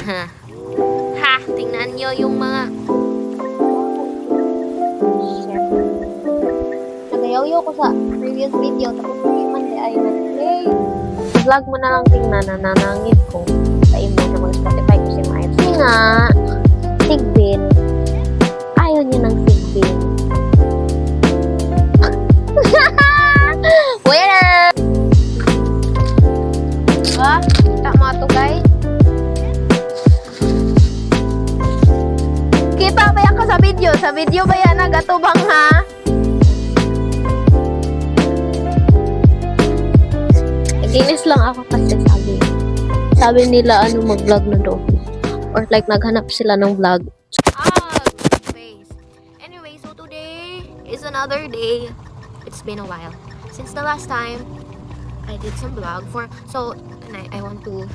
Ha, tingnan nyo yung mga... Shit. Nagayaw-yaw ko sa previous video, tapos hindi man di ay nag-play. Vlog mo na lang tingnan na nanangid ko sa imo na mag-Spotify ko si Maya. Kasi nga, sigbin. Ayaw niya ng sigbin. Winner! Diba? Kita mo ito, guys. Kita ba yan ka sa video? Sa video ba yan nagatubang, ha? Inis lang ako kasi sabi nila mag-vlog na daw. Or like naghanap sila ng vlog. Anyway, so today is another day. It's been a while since the last time I did some vlog so tonight I want to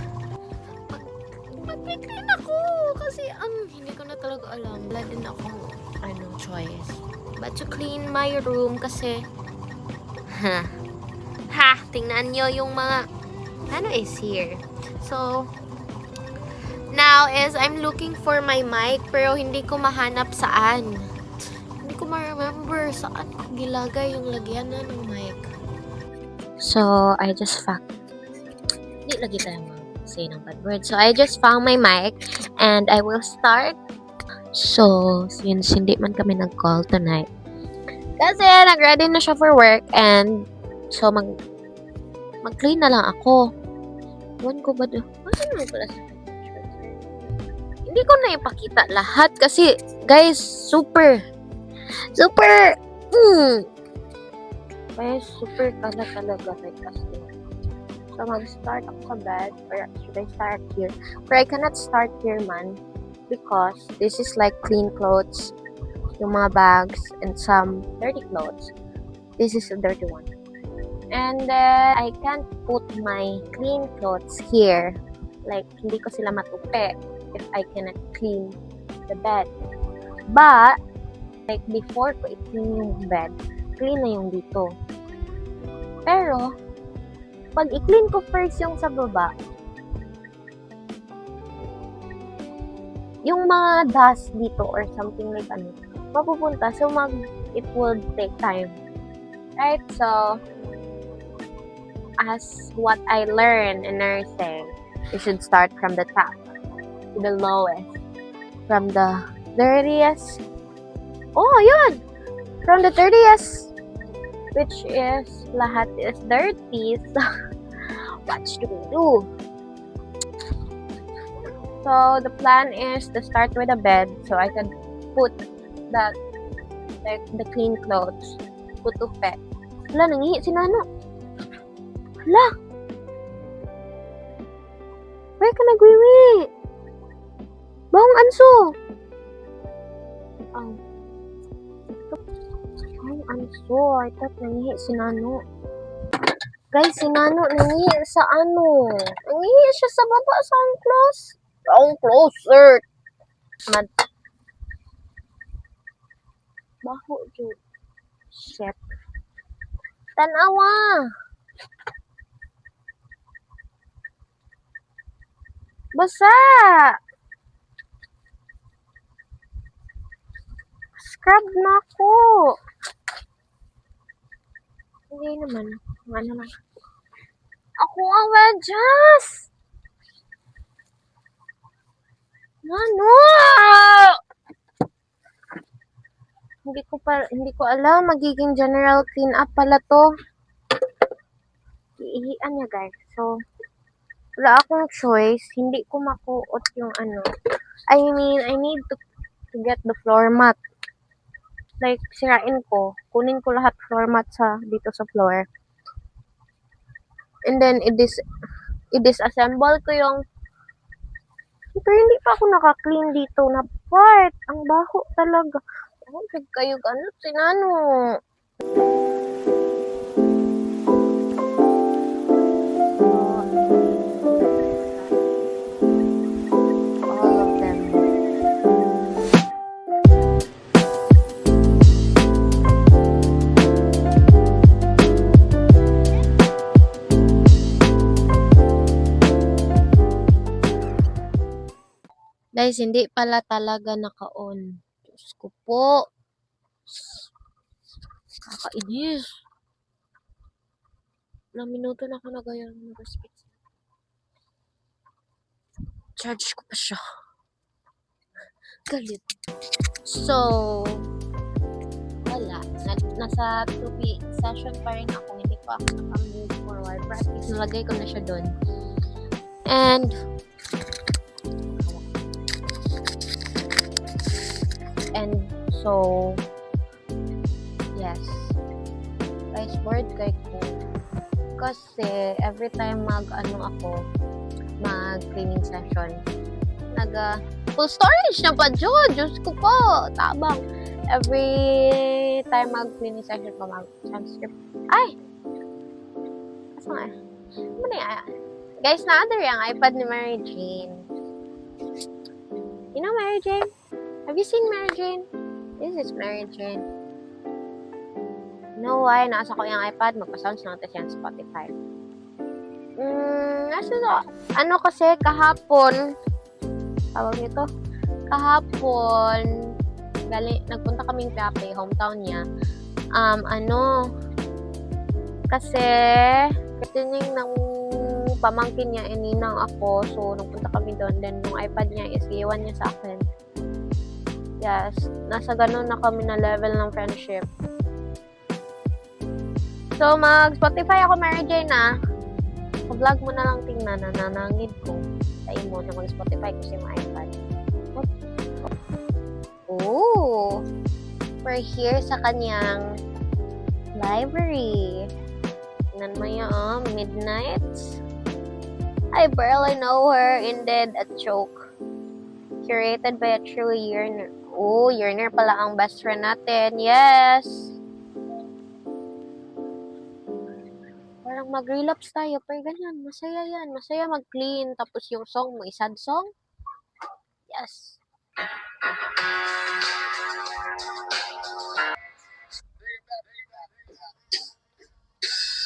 mag-clean ako kasi hindi ko na talaga alam. Wala din akong choice but to clean my room kasi ha, tingnan nyo yung mga is here. So now is I'm looking for my mic pero hindi ko mahanap saan. Hindi ko ma-remember saan ko gilagay yung lagyanan ng mic. So I just hindi lagi tayo say ng bad word. So I just found my mic and I will start. So since hindi man kami nag-call tonight kasi nag-ready na siya for work and so mag-clean na lang ako. Ewan ko ba doon? Ano pala sa hindi ko na ipakita lahat kasi guys, super guys, super talaga like as so mag-start ako sa bed or should I start here? But I cannot start here man because this is like clean clothes, yung mga bags and some dirty clothes. This is a dirty one. And I can't put my clean clothes here. Like, hindi ko sila matupi if I cannot clean the bed. But, like, before ko i-clean yung bed, clean na yung dito. Pero, pag i-clean ko first yung sa baba, yung mga dust dito or something like mapupunta. So, it will take time. Right? So, as what I learned in nursing, you should start from the top to the lowest. From the dirtiest. Oh, yun! From the dirtiest, which is lahat is dirty. So, what should we do? So, the plan is to start with a bed so I can put that, like, the clean clothes. Put to bed. Wala, nangihi si Nano. Hala! Why ka nagwiwi? Bawang anso! Bawang anso. I thought nangihi si Nano. Guys, si Nano nangihi sa nangihi siya sa baba sa close. Wrong closer. Baho, dude. Shit. Tanawa! Basa! Scrub na ako. Hindi naman. Ano lang. Ako ang wajas! Ano? Hindi ko alam. Magiging general clean up pala to. Iihian niya guys. So, wala akong choice. Hindi ko makuot yung I mean, I need to get the floor mat. Like, sirain ko. Kunin ko lahat floor mat dito sa floor. And then, i-disassemble ko yung pero hindi pa ako naka-clean dito na part. Ang baho talaga. Kayo sinano. Guys, hindi pala talaga naka-on. Diyos ko po. Kakainis. Ilang minuto na ako nagayang mag-respect. Charge ko pa siya. Galit. So, wala. Nasa 2P session pa rin ako. Hindi pa ako naka-move forward. Practice, nalagay ko na siya doon. And so, yes. Guys, bored kay ko. Kasi, every time mag-cleaning session, full storage na pa, Diyos ko po, tabang. Every time mag-cleaning session pa, mag-transcript. Ay! Asa nga? Ano na yan? Guys, na-under yung iPad ni Mary Jane. You know Mary Jane? Have you seen Mary Jane? This is Mary Jane. No why, nasa ko yung iPad, magpa-sounds na natin siya Spotify. Kasi kahapon, tawag nito, nagpunta kaming Piape, hometown niya. Kasi tining ng pamangkin niya, ninang ako, so nagpunta kami doon, then yung iPad niya is iwan niya sa akin. Yes, nasa ganun na kami na level ng friendship. So, mag-Spotify ako, Mary Jane, na. Sa vlog mo na lang tingnan na nanangid ko sa imo na mag-Spotify kasi yung iPad. Oh! We're here sa kanyang library. Tingnan mo yung midnight. I barely know her, indeed a joke. Curated by a true yearner. Oh, yearner pala ang best friend natin. Yes! Parang mag-relapse tayo, pero ganyan, masaya yan. Masaya mag-clean, tapos yung song mo, sad song. Yes.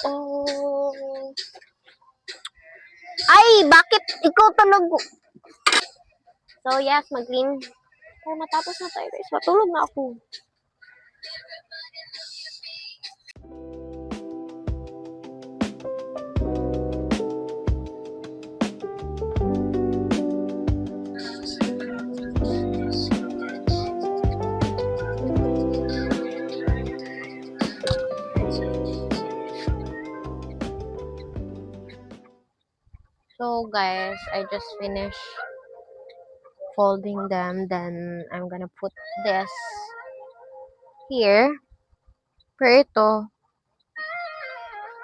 Oh. Ay, bakit ikaw tulog? So, yes, mag-clean. Pero matapos na tayo, guys. Matulog na ako. So, guys, I just finished folding them. Then, I'm gonna put this here. Pero ito,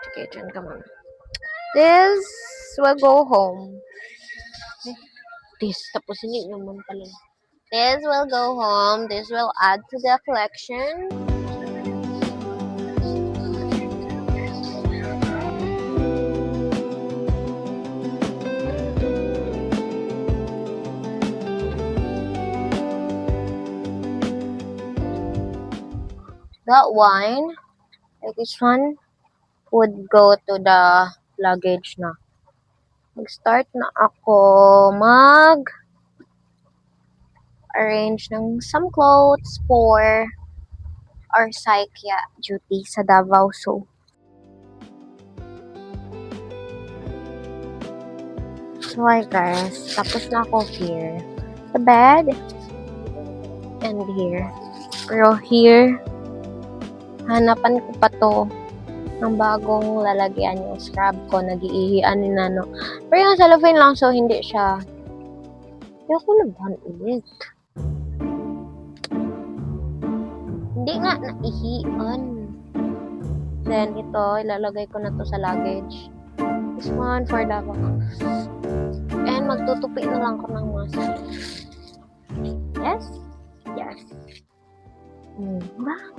okay, dyan ka muna. This will go home. Tapos hindi naman pala. This will go home. This will add to the collection. That wine, like this one, would go to the luggage na. Mag-start na ako mag-arrange ng some clothes for our psychia duty sa Davao. So hi guys, tapos na ako here sa bed and here. Pero here, hanapan ko pa to ng bagong lalagyan yung scrub ko, nag-iihian ni Nano. Pero yung cellophane lang, so hindi siya. Hindi ako nagbahan ulit. Hindi nga naihian. Then ito, ilalagay ko na to sa luggage. This one for the box. And magtutupi na lang ko ng mask. Yes? Yes. Diba?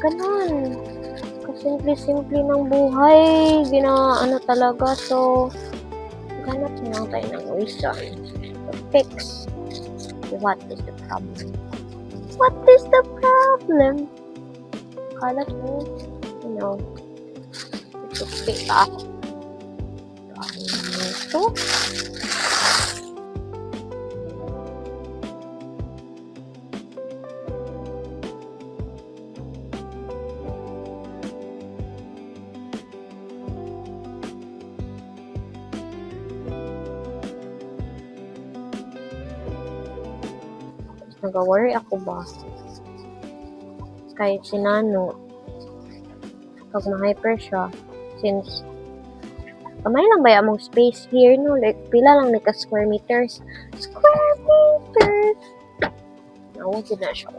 Ganun. Kasimple-simple ng buhay. Talaga. So, ganap na lang tayo ng reason to fix what is the problem. What is the problem? Kala ko, itupi pa ako. Ito. Nag-worry ako ba? Kahit si Nano, pag ma-hyper siya, since kamay lang ba among space here, no? Like, pila lang ka square meters. Square meters! Nawag yun na siya.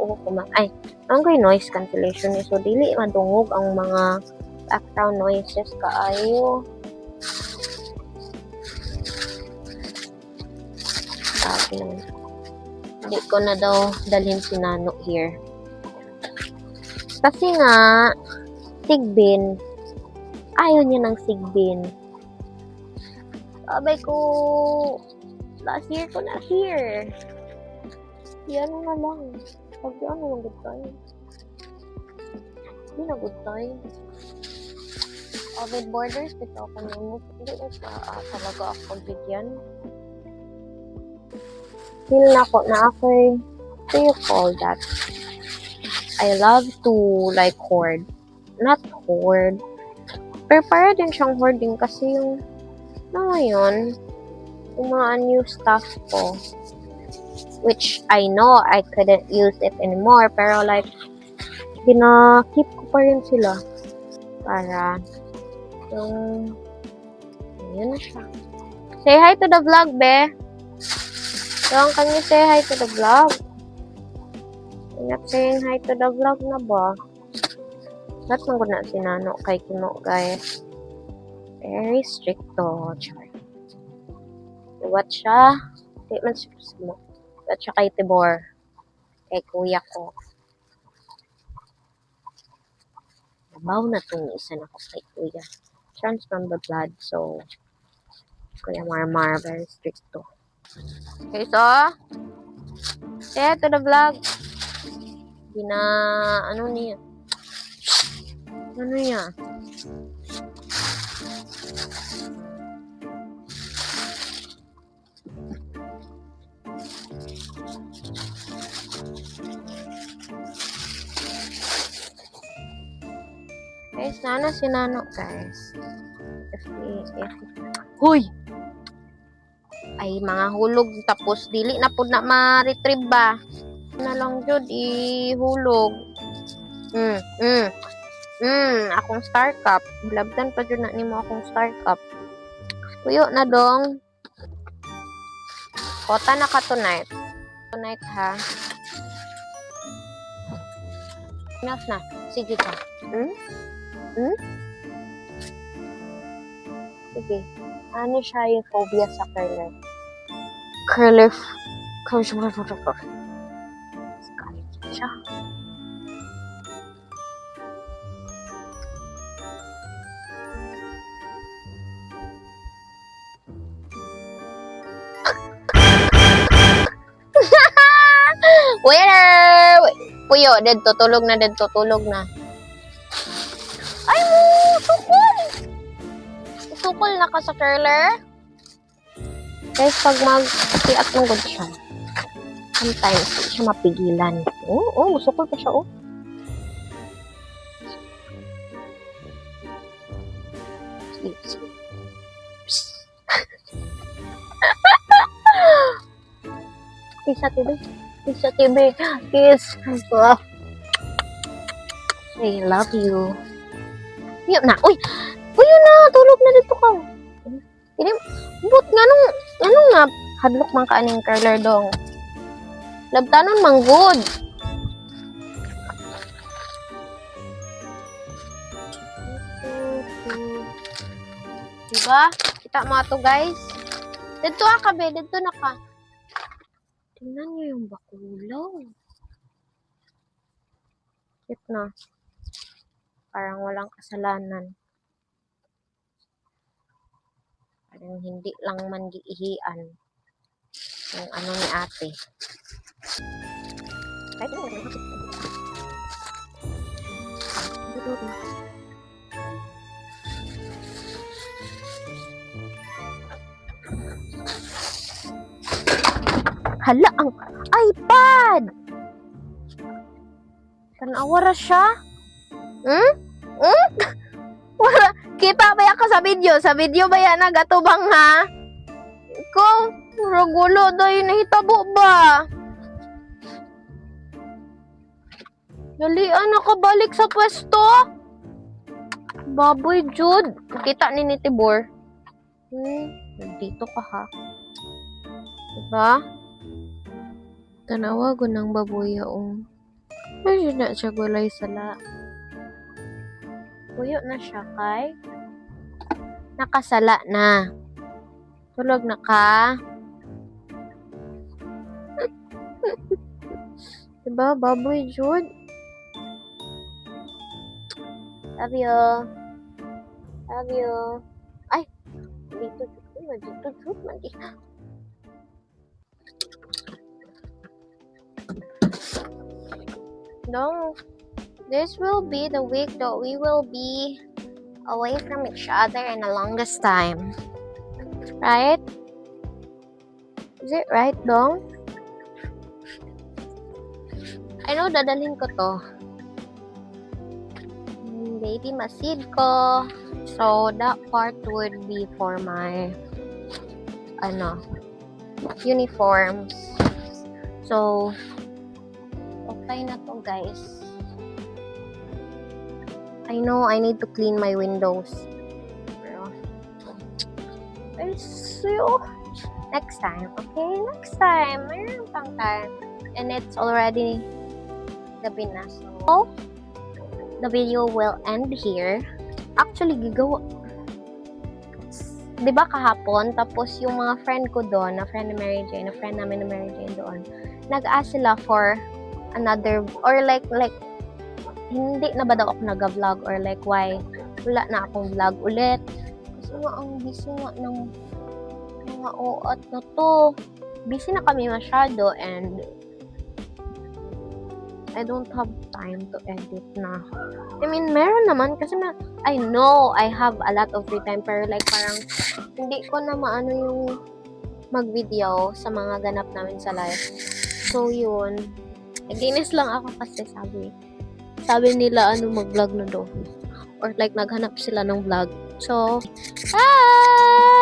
Ay, ang ko'y noise cancellation eh. So, dili madungog ang mga background noises kaayo. Sabi naman. Hindi ko na daw dalhin si Nano here. Kasi nga, sigbin. Ayaw niya ng sigbin. Sabay ko, last year ko na here. Yan na lang. Pag yan na lang good time. Hindi na good time. With borders, bitaw ka na mo. Hindi na talaga ako bigyan. Feel na ako na ako'y, what do you call that? I love to like hoard. Not hoard. Pero para din siyang hoarding kasi yung ngayon, yung mga new stuff ko, which I know I couldn't use it anymore, pero like, keep ko pa rin sila para yung yun na siya. Say hi to the vlog, be. Don't can you say hi to the vlog? You're not saying hi to the vlog na ba? Not nang na si Nano kay Kimo, guys. Very strict to. What siya? Statements mo. What siya kay Tibor. Kay kuya ko. Nabaw na itong isa na ko kay kuya. Trans from the blood. So, Kuya Marmar, very strict to. Okay, so, say to the vlog. Ano niya? Ano niya? Guys, sana si Nano, guys. Hoy! Ay, mga hulog. Tapos, dili na po na ma-retrieve ba? Na lang, Jud, ihulog. Akong Star Cup. Labdan pa dyan na nimo akong Star Cup. Puyo na dong. Kota na ka tonight. Tonight, ha? Enough na. Sige ka. Sige. Ano siya yung phobia sa curler? Curler siya. Winner! Puyo, tutulog na. Ay mo! Sukol! Sukol na ka sa curler? Guys, pag mag-tiat ng good siya, sometimes, hindi siya mapigilan. Musukol pa siya, Sleep. Kiss sa TV. Kiss. I love you. Yun na. Uy, yun na. Tulog na dito ka. But nga nga, hadlok man ka aning curler dong. Labtanon mang good. Diba? Kita mo ito, guys. Dito ka, be. Dito na ka. Tingnan niyo yung bakulaw. Cute na. Parang walang kasalanan. Parang hindi lang man giihian yung ano ni ate. Kahit mo naman hala, ang iPad! Tanawara siya? Wala. Kita ba ka sa video? Sa video ba yan nagatubang, ha? Ikaw, ragulo daw yung nahitabo ba? Dalian, nakabalik sa pwesto. Baboy, Jude. Kita ni Tibor. Nandito ka ha. Diba? Tanawa ko ng baboy yaong. Medyo na siya gulay sala. Puyo na siya kay. Nakasala na. Tulog na ka. Diba, baboy, Jude? Love you. Love you. Ay! Dito, Jude. No. This will be the week that we will be away from each other in the longest time. Right? Is it right, Dong? I know, dadalhin ko to. Baby masid ko. So, that part would be for my, uniforms. So, okay na to, guys. I know I need to clean my windows. Pero, I'll see you next time. Okay? Next time. Mayroon pang time. And it's already gabi na. So, the video will end here. Actually, gigawa. Diba kahapon? Tapos yung mga friend ko doon, na friend namin na Mary Jane doon, nag-ask sila for another, or like, hindi na ba daw ako nag-vlog, or like, why wala na akong vlog ulit. Kasi nga, ang busy nga ng mga oat na to. Busy na kami masyado, and I don't have time to edit na. I mean, meron naman, kasi I know I have a lot of free time, pero like, parang, hindi ko na maano yung mag-video sa mga ganap namin sa live. So, yun. Naginis lang ako kasi sabi nila mag-vlog na daw. Or like naghanap sila ng vlog. So, bye!